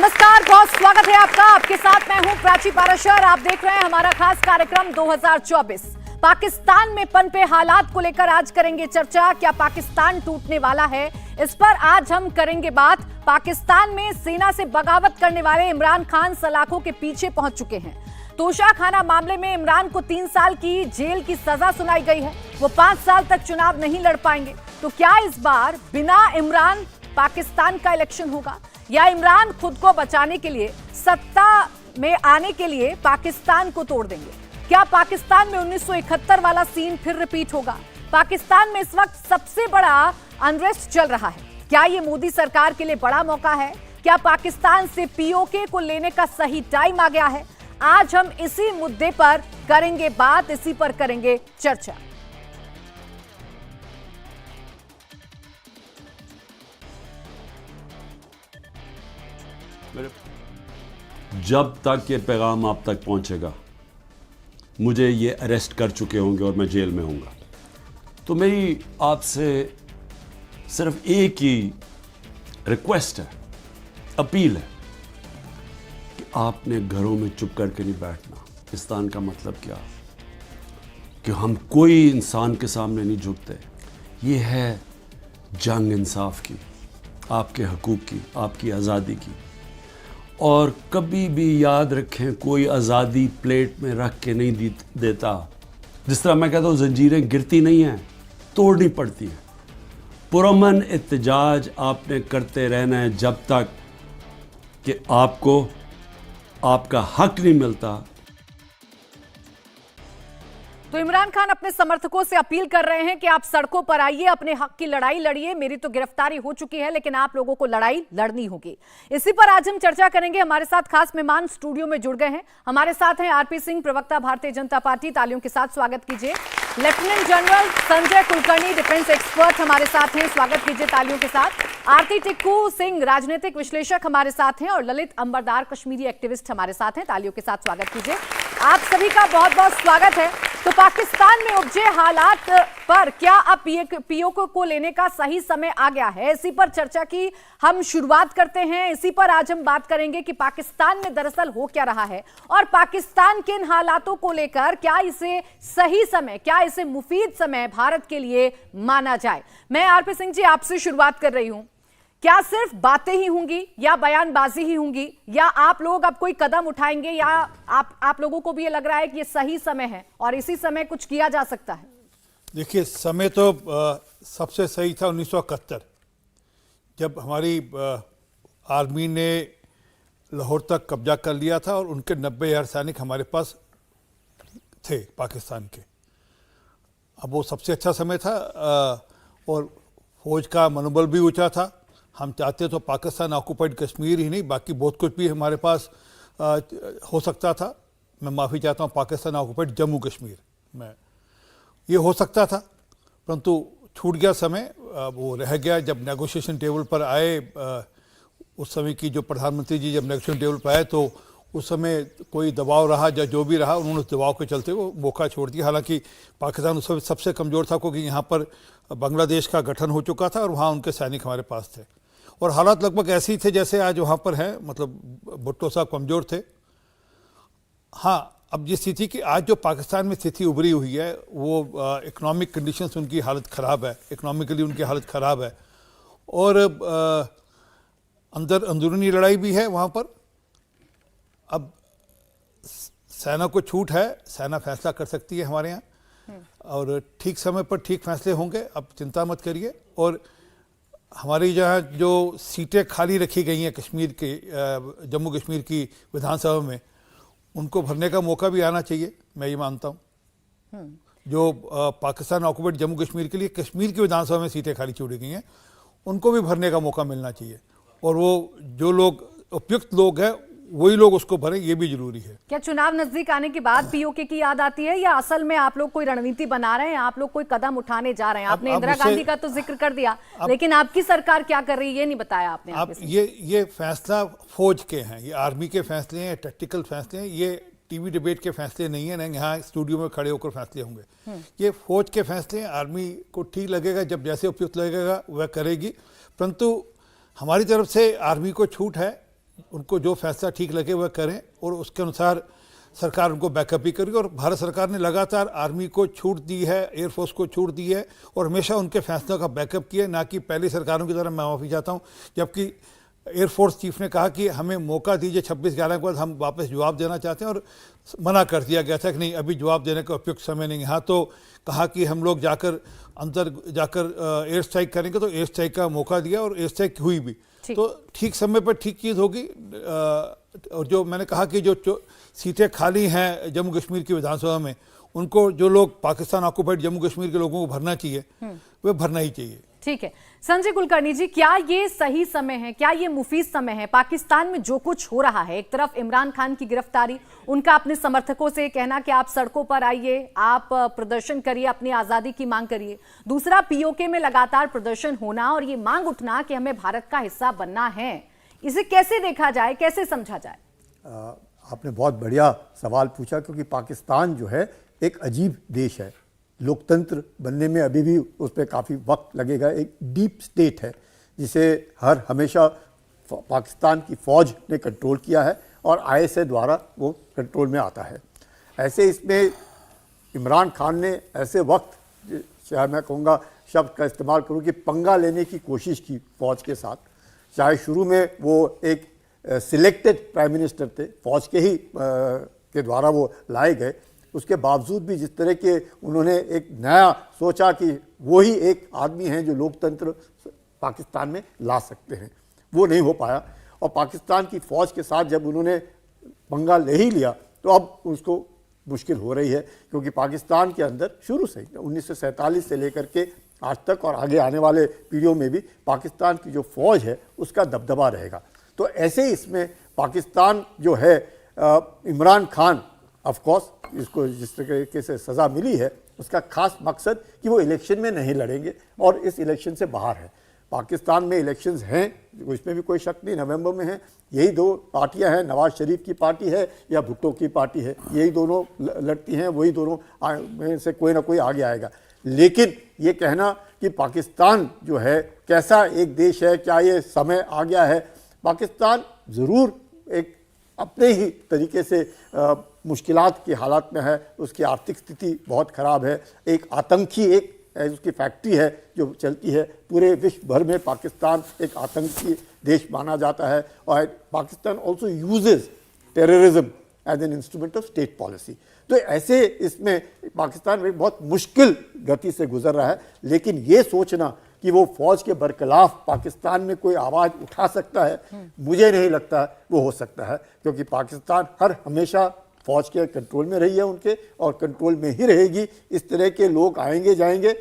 नमस्कार, बहुत स्वागत है आपका। आपके साथ मैं हूं प्राची पाराशर। आप देख रहे हैं हमारा खास कार्यक्रम 2024। पाकिस्तान में पनपे हालात को लेकर आज करेंगे चर्चा। क्या पाकिस्तान टूटने वाला है, इस पर आज हम करेंगे बात। पाकिस्तान में सेना से बगावत करने वाले इमरान खान सलाखों के पीछे पहुंच चुके हैं। तोशाखाना मामले में इमरान को 3 साल की जेल की सजा सुनाई गई है। वो 5 साल तक चुनाव नहीं लड़ पाएंगे। तो क्या इस बार बिना इमरान पाकिस्तान का इलेक्शन होगा, या इमरान खुद को बचाने के लिए, सत्ता में आने के लिए पाकिस्तान को तोड़ देंगे? क्या पाकिस्तान में 1971 वाला सीन फिर रिपीट होगा? पाकिस्तान में इस वक्त सबसे बड़ा अनरेस्ट चल रहा है। क्या ये मोदी सरकार के लिए बड़ा मौका है? क्या पाकिस्तान से पीओके को लेने का सही टाइम आ गया है? आज हम इसी मुद्दे पर करेंगे बात, इसी पर करेंगे चर्चा। जब तक ये पैगाम आप तक पहुंचेगा, मुझे ये अरेस्ट कर चुके होंगे और मैं जेल में होऊंगा। तो मेरी आपसे सिर्फ एक ही रिक्वेस्ट है, अपील है कि आपने घरों में चुप करके नहीं बैठना। पाकिस्तान का मतलब क्या कि हम कोई इंसान के सामने नहीं झुकते। ये है जंग इंसाफ की, आपके हकूक़ की, आपकी आज़ादी की। और कभी भी याद रखें, कोई आज़ादी प्लेट में रख के नहीं देता। जिस तरह मैं कहता हूँ, जंजीरें गिरती नहीं हैं, तोड़नी पड़ती हैं। पुरअमन एहतजाज आपने करते रहना है जब तक कि आपको आपका हक नहीं मिलता। तो इमरान खान अपने समर्थकों से अपील कर रहे हैं कि आप सड़कों पर आइए, अपने हक की लड़ाई लड़िए। मेरी तो गिरफ्तारी हो चुकी है, लेकिन आप लोगों को लड़ाई लड़नी होगी। इसी पर आज हम चर्चा करेंगे। हमारे साथ खास मेहमान स्टूडियो में जुड़ गए हैं। हमारे साथ हैं आरपी सिंह, प्रवक्ता भारतीय जनता पार्टी। तालियों के साथ स्वागत कीजिए। Lieutenant general Sanjay Kulkarni, defence expert, हमारे साथ हैं। स्वागत कीजिए तालियों के साथ। आरती टिक्कू सिंह, राजनीतिक विश्लेषक, हमारे साथ हैं। और ललित अंबरदार, कश्मीरी एक्टिविस्ट, हमारे साथ हैं। तालियों के साथ स्वागत कीजिए। आप सभी का बहुत बहुत स्वागत है। तो पाकिस्तान में उपजे हालात पर क्या अब पीओके को लेने का सही समय आ गया है, इसी पर चर्चा की हम शुरुआत करते हैं। इसी पर आज हम बात करेंगे कि पाकिस्तान में दरअसल हो क्या रहा है, और पाकिस्तान के इन हालातों को लेकर क्या इसे सही समय, क्या इसे मुफीद समय भारत के लिए माना जाए। मैं आरपी सिंह जी आपसे शुरुआत कर रही हूं। क्या सिर्फ बातें ही होंगी या बयानबाजी ही होंगी, या आप लोग अब कोई कदम उठाएंगे, या आप लोगों को भी ये लग रहा है कि ये सही समय है और इसी समय कुछ किया जा सकता है? देखिए, समय तो सबसे सही था 1971, जब हमारी आर्मी ने लाहौर तक कब्जा कर लिया था और उनके 90,000 सैनिक हमारे पास थे पाकिस्तान के। अब वो सबसे अच्छा समय था और फौज का मनोबल भी ऊंचा था। हम चाहते तो पाकिस्तान ऑक्युपाइड कश्मीर ही नहीं, बाकी बहुत कुछ भी हमारे पास हो सकता था। मैं माफ़ी चाहता हूँ, पाकिस्तान ऑक्युपाइड जम्मू कश्मीर में ये हो सकता था, परंतु छूट गया समय। वो रह गया जब नेगोशिएशन टेबल पर आए। उस समय की जो प्रधानमंत्री जी जब नेगोशिएशन टेबल पर आए, तो उस समय कोई दबाव रहा या जो भी रहा, उन्होंने उस दबाव के चलते वो मौका छोड़ दिया। हालांकि पाकिस्तान उस समय सबसे कमज़ोर था, क्योंकि यहाँ पर बांग्लादेश का गठन हो चुका था और वहाँ उनके सैनिक हमारे पास थे, और हालात लगभग ऐसे ही थे जैसे आज वहाँ पर हैं। मतलब भुट्टो साहब कमज़ोर थे। हाँ, अब ये स्थिति कि आज जो पाकिस्तान में स्थिति उभरी हुई है, वो इकोनॉमिक कंडीशंस, उनकी हालत ख़राब है, इकोनॉमिकली उनकी हालत ख़राब है, और अंदरूनी लड़ाई भी है वहाँ पर। अब सेना को छूट है, सेना फैसला कर सकती है हमारे यहाँ, और ठीक समय पर ठीक फैसले होंगे। अब चिंता मत करिए। और हमारी जहाँ जो सीटें खाली रखी गई हैं कश्मीर के, जम्मू कश्मीर की विधानसभा में, उनको भरने का मौका भी आना चाहिए। मैं ये मानता हूँ जो पाकिस्तान ऑक्युपाइड जम्मू कश्मीर के लिए कश्मीर की विधानसभा में सीटें खाली छोड़ी गई हैं, उनको भी भरने का मौका मिलना चाहिए। और वो जो लोग उपयुक्त लोग हैं, वही लोग उसको भरें, ये भी जरूरी है। क्या चुनाव नजदीक आने के बाद पीओके की याद आती है, या असल में आप लोग कोई रणनीति बना रहे हैं, आप लोग कोई कदम उठाने जा रहे हैं? आपने इंदिरा गांधी का तो जिक्र कर दिया, लेकिन आपकी सरकार क्या कर रही है ये नहीं बताया आपने। आप ये फैसला फौज के हैं, ये आर्मी के फैसले हैं, टैक्टिकल फैसले हैं। ये टीवी डिबेट के फैसले नहीं है, नहीं यहाँ स्टूडियो में खड़े होकर फैसले होंगे। ये फौज के फैसले हैं। आर्मी को ठीक लगेगा, जब जैसे उपयुक्त लगेगा वह करेगी, परंतु हमारी तरफ से आर्मी को छूट है उनको जो फैसला ठीक लगे वह करें और उसके अनुसार सरकार उनको बैकअप भी करेगी। और भारत सरकार ने लगातार आर्मी को छूट दी है, एयरफोर्स को छूट दी है और हमेशा उनके फैसलों का बैकअप किया, ना कि पहली सरकारों की तरह। मैं माफ़ी चाहता हूँ, जबकि एयरफोर्स चीफ ने कहा कि हमें मौका दीजिए 26/11 के बाद हम वापस जवाब देना चाहते हैं, और मना कर दिया गया था कि नहीं, अभी जवाब देने का उपयुक्त समय नहीं। हाँ, तो कहा कि हम लोग अंदर जाकर एयर स्ट्राइक करेंगे, तो एयर स्ट्राइक का मौका दिया और एयर स्ट्राइक हुई भी। तो ठीक समय पर ठीक चीज़ होगी। और जो मैंने कहा कि जो सीटें खाली हैं जम्मू कश्मीर की विधानसभा में, उनको जो लोग पाकिस्तान ऑक्युपाइड जम्मू कश्मीर के लोगों को भरना चाहिए, वे भरना ही चाहिए। ठीक है संजय कुलकर्णी जी, क्या ये सही समय है, क्या ये मुफीद समय है? पाकिस्तान में जो कुछ हो रहा है, एक तरफ इमरान खान की गिरफ्तारी, उनका अपने समर्थकों से कहना कि आप सड़कों पर आइए, आप प्रदर्शन करिए, अपनी आजादी की मांग करिए, दूसरा पीओके में लगातार प्रदर्शन होना और ये मांग उठना कि हमें भारत का हिस्सा बनना है, इसे कैसे देखा जाए, कैसे समझा जाए? आपने बहुत बढ़िया सवाल पूछा, क्योंकि पाकिस्तान जो है एक अजीब देश है। लोकतंत्र बनने में अभी भी उस पर काफ़ी वक्त लगेगा। एक डीप स्टेट है जिसे हमेशा पाकिस्तान की फ़ौज ने कंट्रोल किया है और ISI द्वारा वो कंट्रोल में आता है। ऐसे इसमें इमरान खान ने ऐसे वक्त, चाहे मैं कहूँगा शब्द का इस्तेमाल करूँ कि पंगा लेने की कोशिश की फ़ौज के साथ। चाहे शुरू में वो एक सिलेक्टेड प्राइम मिनिस्टर थे, फ़ौज के ही के द्वारा वो लाए गए, उसके बावजूद भी जिस तरह के उन्होंने एक नया सोचा कि वो ही एक आदमी हैं जो लोकतंत्र पाकिस्तान में ला सकते हैं, वो नहीं हो पाया। और पाकिस्तान की फ़ौज के साथ जब उन्होंने पंगा ले ही लिया तो अब उसको मुश्किल हो रही है, क्योंकि पाकिस्तान के अंदर शुरू से 1947 से लेकर के आज तक और आगे आने वाले पीढ़ियों में भी पाकिस्तान की जो फ़ौज है उसका दबदबा रहेगा। तो ऐसे इसमें पाकिस्तान जो है, इमरान खान ऑफ कोर्स इसको जिस तरीके से सज़ा मिली है, उसका खास मकसद कि वो इलेक्शन में नहीं लड़ेंगे और इस इलेक्शन से बाहर है। पाकिस्तान में इलेक्शंस हैं, इसमें भी कोई शक नहीं, नवंबर में हैं। यही दो पार्टियां हैं, नवाज शरीफ की पार्टी है या भुट्टो की पार्टी है, यही दोनों लड़ती हैं, वही दोनों में से कोई ना कोई आगे आएगा। लेकिन ये कहना कि पाकिस्तान जो है कैसा एक देश है, क्या ये समय आ गया है? पाकिस्तान ज़रूर एक अपने ही तरीके से मुश्किलात की हालात में है, उसकी आर्थिक स्थिति बहुत ख़राब है, एक आतंकी एक उसकी फैक्ट्री है जो चलती है, पूरे विश्व भर में पाकिस्तान एक आतंकी देश माना जाता है। और Pakistan also uses terrorism as an instrument of state policy. तो ऐसे इसमें पाकिस्तान एक बहुत मुश्किल गति से गुजर रहा है। लेकिन ये सोचना कि वो फौज के बरखिलाफ पाकिस्तान में कोई आवाज़ उठा सकता है, मुझे नहीं लगता वो हो सकता है, क्योंकि पाकिस्तान हमेशा फौज के कंट्रोल में रही है उनके, और कंट्रोल में ही रहेगी। इस तरह के लोग आएंगे जाएंगे,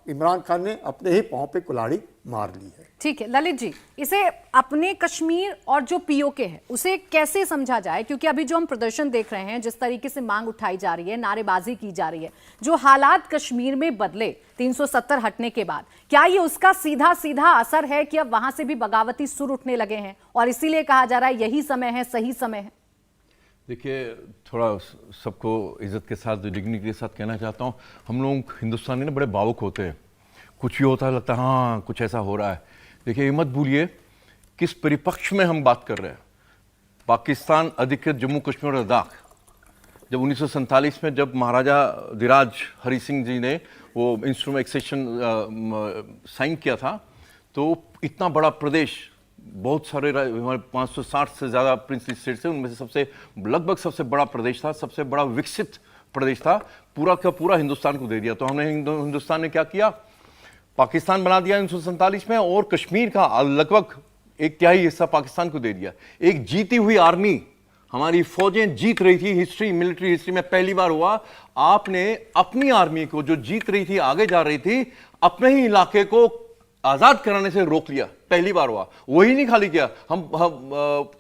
इमरान खान ने अपने ही पांव पे कुल्हाड़ी मार ली है। ठीक है ललित जी, इसे अपने कश्मीर और जो पीओके है उसे कैसे समझा जाए? क्योंकि अभी जो हम प्रदर्शन देख रहे हैं, जिस तरीके से मांग उठाई जा रही है, नारेबाजी की जा रही है, जो हालात कश्मीर में बदले 370 हटने के बाद, क्या ये उसका सीधा सीधा असर है कि अब वहां से भी बगावती सुर उठने लगे हैं और इसीलिए कहा जा रहा है यही समय है, सही समय है? देखिए, थोड़ा सबको इज्जत के साथ, डिग्निटी के साथ कहना चाहता हूँ, हम लोग हिंदुस्तानी ना बड़े भावुक होते हैं, कुछ भी होता है लगता है हाँ कुछ ऐसा हो रहा है। देखिए, ये मत भूलिए किस परिपक्ष में हम बात कर रहे हैं। पाकिस्तान अधिकृत जम्मू कश्मीर और लद्दाख, जब 1947 में जब महाराजा धीराज हरी सिंह जी ने वो इंस्ट्रूमेंट एक्सेशन साइन किया था, तो इतना बड़ा प्रदेश, बहुत सारे 560 से ज़्यादा प्रिंसली स्टेट्स थे, उनमें से लगभग सबसे बड़ा प्रदेश था, सबसे बड़ा विकसित प्रदेश था, पूरा का पूरा हिंदुस्तान को दे दिया। तो हमने हिंदुस्तान ने क्या किया, पाकिस्तान बना दिया 1947 में, और कश्मीर का लगभग 1/3 हिस्सा पाकिस्तान को दे दिया। एक जीती हुई आर्मी, हमारी फौजें जीत रही थी, हिस्ट्री, मिलिट्री हिस्ट्री में पहली बार हुआ, आपने अपनी आर्मी को जो जीत रही थी, आगे जा रही थी, अपने ही इलाके को आजाद कराने से रोक लिया, पहली बार हुआ। वही नहीं खाली किया, हम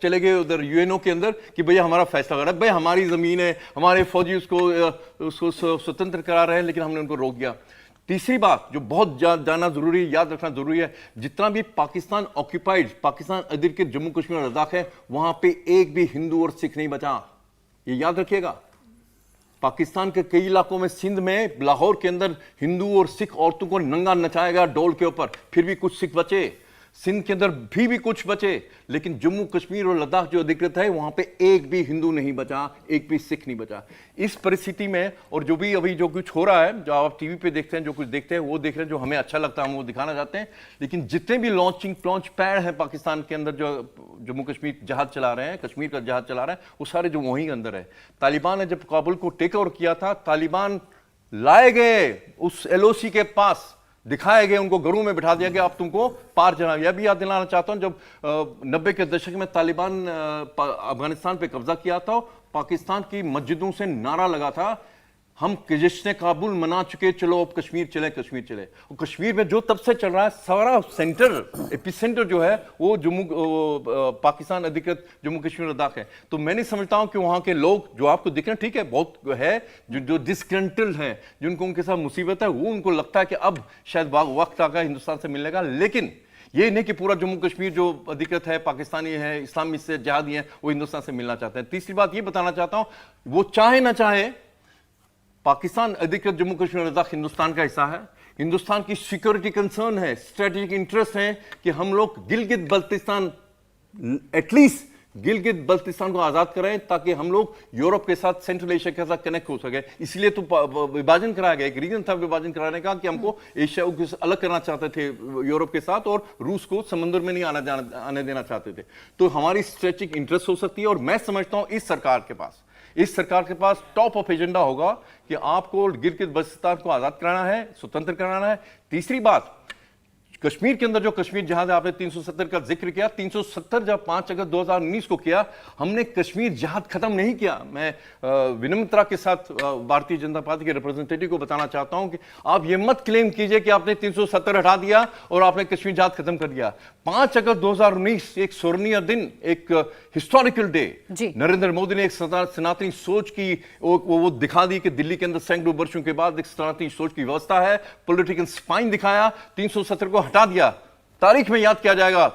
चले गए उधर यूएनओ के अंदर कि भैया हमारा फैसला करा, भाई हमारी जमीन है, हमारे फौजी उसको स्वतंत्र करा रहे हैं, लेकिन हमने उनको रोक दिया। तीसरी बात जो बहुत जानना जरूरी है, याद रखना जरूरी है, जितना भी पाकिस्तान ऑक्यूपाइड, पाकिस्तान अधिकृत जम्मू कश्मीर और लद्दाख है, वहां पे एक भी हिंदू और सिख नहीं बचा, ये याद रखिएगा। पाकिस्तान के कई इलाकों में, सिंध में, लाहौर के अंदर हिंदू और सिख औरतों को नंगा नचाया गया डोल के ऊपर, फिर भी कुछ सिख बचे। सिंध के अंदर भी कुछ बचे, लेकिन जम्मू कश्मीर और लद्दाख जो अधिकृत है वहां पे एक भी हिंदू नहीं बचा, एक भी सिख नहीं बचा। इस परिस्थिति में और जो भी अभी जो कुछ हो रहा है, जो आप टीवी पे देखते हैं, जो कुछ देखते हैं वो देख रहे हैं, जो हमें अच्छा लगता है हम वो दिखाना चाहते हैं। लेकिन जितने भी लॉन्च पैड हैं पाकिस्तान के अंदर, जो जम्मू कश्मीर जहाज चला रहे हैं, कश्मीर का जहाज चला रहे हैं, वो सारे जो वहीं अंदर है। तालिबान ने जब काबुल को टेक ओवर किया था, तालिबान लाए गए उस LOC के पास, दिखाए गए, उनको घरों में बिठा दिया गया, अब तुमको पार जाना। यह भी याद दिलाना चाहता हूं, जब 90 के दशक में तालिबान अफगानिस्तान पे कब्जा किया था, पाकिस्तान की मस्जिदों से नारा लगा था, हम जश्न काबुल मना चुके, चलो अब कश्मीर चले, कश्मीर चले। और कश्मीर में जो तब से चल रहा है, सारा सेंटर, एपिसेंटर जो है वो पाकिस्तान अधिकृत जम्मू कश्मीर लद्दाख है। तो मैं नहीं समझता हूं कि वहां के लोग जो आपको दिख रहे हैं, ठीक है, बहुत है जो डिस्ग्रंटल्ड हैं, जिनको उनके साथ मुसीबत है, वो उनको लगता है कि अब शायद वक्त आ गया हिंदुस्तान से मिलने का। लेकिन ये नहीं कि पूरा जम्मू कश्मीर जो अधिकृत है, पाकिस्तानी है, इस्लामी से जिहादी है, वो हिंदुस्तान से मिलना चाहते हैं। तीसरी बात ये बताना चाहता हूं, वो चाहे ना चाहे, पाकिस्तान अधिकृत जम्मू कश्मीर लद्दाख हिंदुस्तान का हिस्सा है। हिंदुस्तान की सिक्योरिटी कंसर्न है, स्ट्रेटेजिक इंटरेस्ट है कि हम लोग गिलगित बल्तिस्तान, एटलीस्ट गिलगित बल्तिस्तान को आजाद करें, ताकि हम लोग यूरोप के साथ, सेंट्रल एशिया के साथ कनेक्ट हो सके। इसलिए तो विभाजन कराया गया, एक रीजन था विभाजन कराने का, कि हमको एशिया को अलग करना चाहते थे यूरोप के साथ, और रूस को समुद्र में नहीं आने देना चाहते थे। तो हमारी स्ट्रेटेजिक इंटरेस्ट हो सकती है। और मैं समझता हूं इस सरकार के पास टॉप ऑफ एजेंडा होगा कि आपको गिलगित बल्तिस्तान को आजाद कराना है, स्वतंत्र कराना है। तीसरी बात, कश्मीर के अंदर जो कश्मीर जहाज आपने 370 का जिक्र किया, 370 जब 5 अगस्त 2019 को किया, हमने कश्मीर जहाज खत्म नहीं किया। मैं विनम्रता के साथ भारतीय जनता पार्टी के रिप्रेजेंटेटिव को बताना चाहता हूं कि आप ये मत क्लेम कीजिए कि आपने 370 हटा दिया और आपने कश्मीर जहाज खत्म कर दिया। 5 अगस्त 2019 एक स्वर्णीय दिन, एक हिस्टोरिकल डे। नरेंद्र मोदी ने एक सनातनी सोच की वो दिखा दी कि दिल्ली के अंदर सैकड़ों वर्षों के बाद एक सनातनी सोच की व्यवस्था है, पॉलिटिकल स्पाइन दिखाया, 300 को हटा दिया, तारीख में याद किया जाएगा,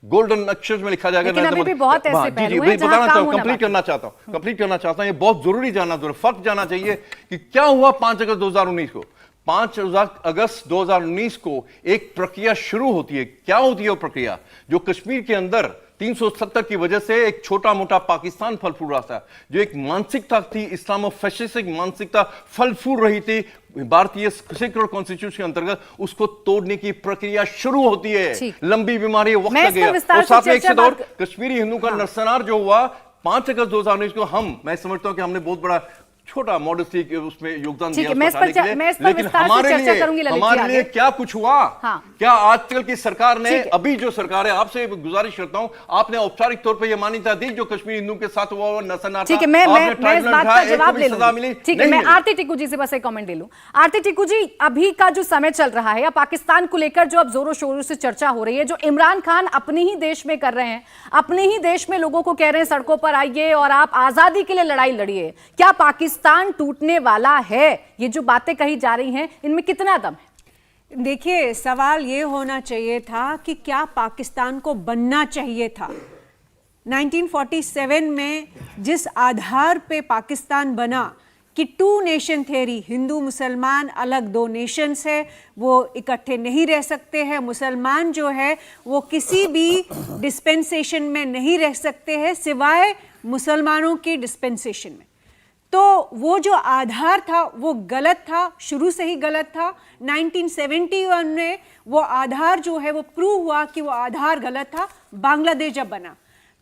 गोल्डन अक्षर में लिखा जाएगा। लेकिन अभी भी बहुत ऐसे पहलू हैं जहां काम होना कंप्लीट करना चाहता हूं, ये बहुत जरूरी जानना, फर्क जानना चाहिए कि क्या हुआ 5 अगस्त 2019 को। 5 अगस्त 2019 को एक प्रक्रिया शुरू होती है। क्या होती है वो प्रक्रिया? जो कश्मीर के अंदर 370 की वजह से एक छोटा मोटा पाकिस्तान फल फूल रहा था, जो एक मानसिकता थी, इस्लामो फैशिस्टिक मानसिकता फल फूल रही थी भारतीय सेक्युलर कॉन्स्टिट्यूशन के अंतर्गत, उसको तोड़ने की प्रक्रिया शुरू होती है। लंबी बीमारी, वक्त लगेगा। और साथ में एक और कश्मीरी हिंदू का नरसंहार जो हुआ 5 अगस्त 2019 को, मैं समझता हूं कि हमने बहुत बड़ा छोटा मॉडेस्टी उसमें योगदान दिया, लेकिन हमारे लिए क्या कुछ हुआ? हाँ। क्या आजकल की सरकार ने, अभी जो सरकार है, आपसे गुजारिश करता हूं, आपने औपचारिक तौर पे ये मान्यता दी जो कश्मीर हिंदू के साथ हुआ नरसंहार, ठीक है, मैं इस बात का जवाब ले लूंगी। ठीक है, मैं आरती टिक्कू जी से बस एक कमेंट ले लूं। आरती टिक्कू जी, अभी का जो समय चल रहा है, या पाकिस्तान को लेकर जो अब जोरों शोरों से चर्चा हो रही है, जो इमरान खान अपने ही देश में कर रहे हैं, अपने ही देश में लोगों को कह रहे हैं सड़कों पर आइए और आप आजादी के लिए लड़ाई लड़िए, क्या पाकिस्तान टूटने वाला है? ये जो बातें कही जा रही हैं, इनमें कितना दम है? देखिए, सवाल ये होना चाहिए था कि क्या पाकिस्तान को बनना चाहिए था। 1947 में जिस आधार पे पाकिस्तान बना कि 2 नेशन थ्योरी, हिंदू मुसलमान अलग 2 नेशंस है, वो इकट्ठे नहीं रह सकते हैं, मुसलमान जो है वो किसी भी डिस्पेंसेशन में नहीं रह सकते हैं सिवाय मुसलमानों की डिस्पेंसेशन में। तो वो जो आधार था वो गलत था, शुरू से ही गलत था। 1971 में वो आधार जो है वो प्रूव हुआ कि वो आधार गलत था, बांग्लादेश जब बना।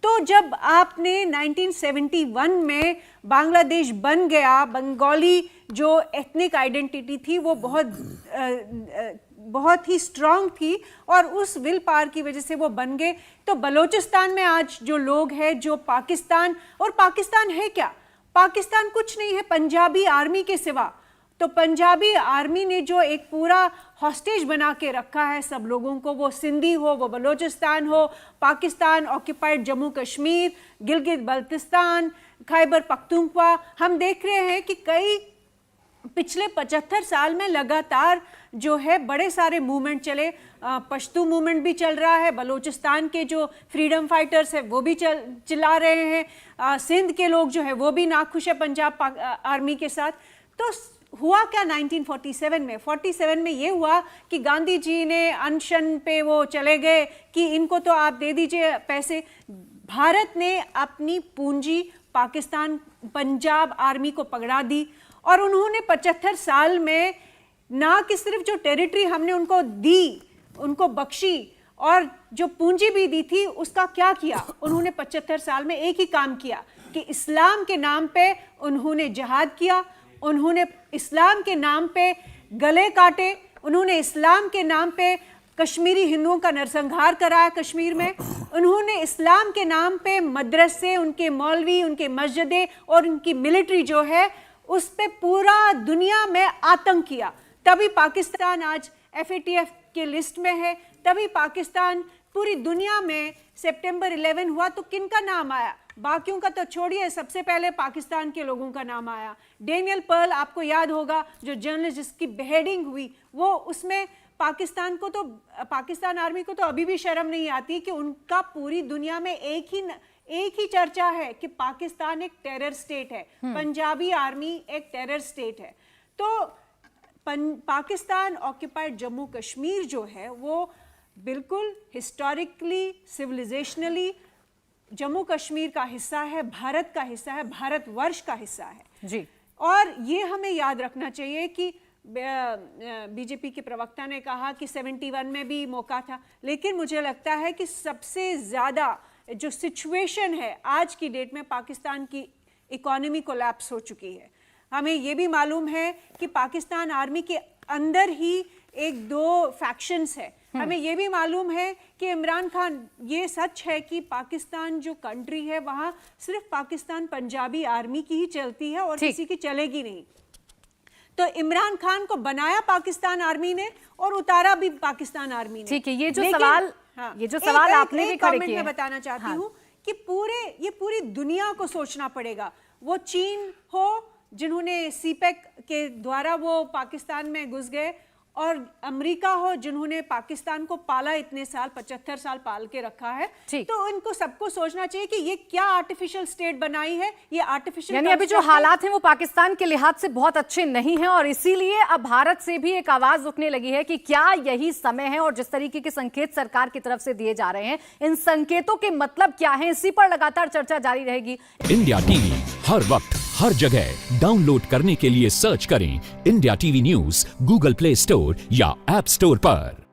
तो जब आपने 1971 में बांग्लादेश बन गया, बंगाली जो एथनिक आइडेंटिटी थी वो बहुत ही स्ट्रांग थी और उस विल पावर की वजह से वो बन गए। तो बलूचिस्तान में आज जो लोग हैं, जो पाकिस्तान, और पाकिस्तान है क्या? पाकिस्तान कुछ नहीं है पंजाबी आर्मी के सिवा। तो पंजाबी आर्मी ने जो एक पूरा हॉस्टेज बना के रखा है सब लोगों को, वो सिंधी हो, वो बलूचिस्तान हो, पाकिस्तान ऑक्यूपाइड जम्मू कश्मीर, गिलगित बल्तिस्तान, खैबर पख्तूनख्वा, हम देख रहे हैं कि कई पिछले 75 साल में लगातार जो है बड़े सारे मूवमेंट चले। पश्तू मूवमेंट भी चल रहा है, बलूचिस्तान के जो फ्रीडम फाइटर्स है वो भी चिल्ला रहे हैं, सिंध के लोग जो है वो भी नाखुश है पंजाब आर्मी के साथ। तो हुआ क्या 1947 में? 47 में ये हुआ कि गांधी जी ने अनशन पे वो चले गए कि इनको तो आप दे दीजिए पैसे। भारत ने अपनी पूंजी पाकिस्तान पंजाब आर्मी को पकड़ा दी और उन्होंने 75 साल में ना कि सिर्फ जो टेरिटरी हमने उनको दी, उनको बख्शी, और जो पूंजी भी दी थी उसका क्या किया? उन्होंने 75 साल में एक ही काम किया कि इस्लाम के नाम पे उन्होंने जिहाद किया, उन्होंने इस्लाम के नाम पे गले काटे, उन्होंने इस्लाम के नाम पे कश्मीरी हिंदुओं का नरसंहार कराया कश्मीर में, उन्होंने इस्लाम के नाम पे मदरसे, उनके मौलवी, उनके मस्जिदें और उनकी मिलिट्री जो है उस पे पूरा दुनिया में आतंक किया। तभी पाकिस्तान आज FATF के लिस्ट में है, तभी पाकिस्तान पूरी दुनिया में सितंबर 11 हुआ तो किनका नाम आया? बाकियों का तो छोड़िए, सबसे पहले पाकिस्तान के लोगों का नाम आया। डेनियल पर्ल, आपको याद होगा, जो जर्नलिस्ट जिसकी बेहेडिंग हुई, वो उसमें पाकिस्तान को तो, पाकिस्तान आर्मी को तो अभी भी शर्म नहीं आती कि उनका पूरी दुनिया में एक ही चर्चा है कि पाकिस्तान एक टेरर स्टेट है, पंजाबी आर्मी एक टेरर स्टेट है। तो पाकिस्तान ऑक्यूपाइड जम्मू कश्मीर जो है वो बिल्कुल हिस्टोरिकली, सिविलाइजेशनली जम्मू कश्मीर का हिस्सा है, भारत का हिस्सा है, भारतवर्ष का हिस्सा है जी। और ये हमें याद रखना चाहिए कि बीजेपी के प्रवक्ता ने कहा कि 71 में भी मौका था, लेकिन मुझे लगता है कि सबसे ज़्यादा जो सिचुएशन है आज की डेट में, पाकिस्तान की इकोनॉमी कोलैप्स हो चुकी है। हमें ये भी मालूम है कि पाकिस्तान आर्मी के अंदर ही एक दो फैक्शंस है। हमें ये भी मालूम है कि इमरान खान, ये सच है कि पाकिस्तान जो कंट्री है वहाँ सिर्फ पाकिस्तान पंजाबी आर्मी की ही चलती है और किसी की चलेगी नहीं। तो इमरान खान को बनाया पाकिस्तान आर्मी ने और उतारा भी पाकिस्तान आर्मी ने। ठीक है, ये जो सवाल, ये जो सवाल आपने भी खड़े किए, मैं बताना चाहती हूँ कि ये पूरी दुनिया को सोचना पड़ेगा। वो चीन हो जिन्होंने सीपेक के द्वारा वो पाकिस्तान में घुस गए, और अमेरिका हो जिन्होंने पाकिस्तान को पाला, इतने साल 75 साल पाल के रखा है। तो इनको सबको सोचना चाहिए कि ये क्या आर्टिफिशियल स्टेट बनाई है, ये आर्टिफिशियल, यानी अभी जो हालात हैं वो पाकिस्तान के लिहाज से बहुत अच्छे नहीं हैं और इसीलिए अब भारत से भी एक आवाज उठने लगी है कि क्या यही समय है, और जिस तरीके के संकेत सरकार की तरफ से दिए जा रहे हैं, इन संकेतों के मतलब क्या है, इसी पर लगातार चर्चा जारी रहेगी। इंडिया टीवी हर वक्त हर जगह डाउनलोड करने के लिए सर्च करें India TV news Google play store या ऐप स्टोर पर।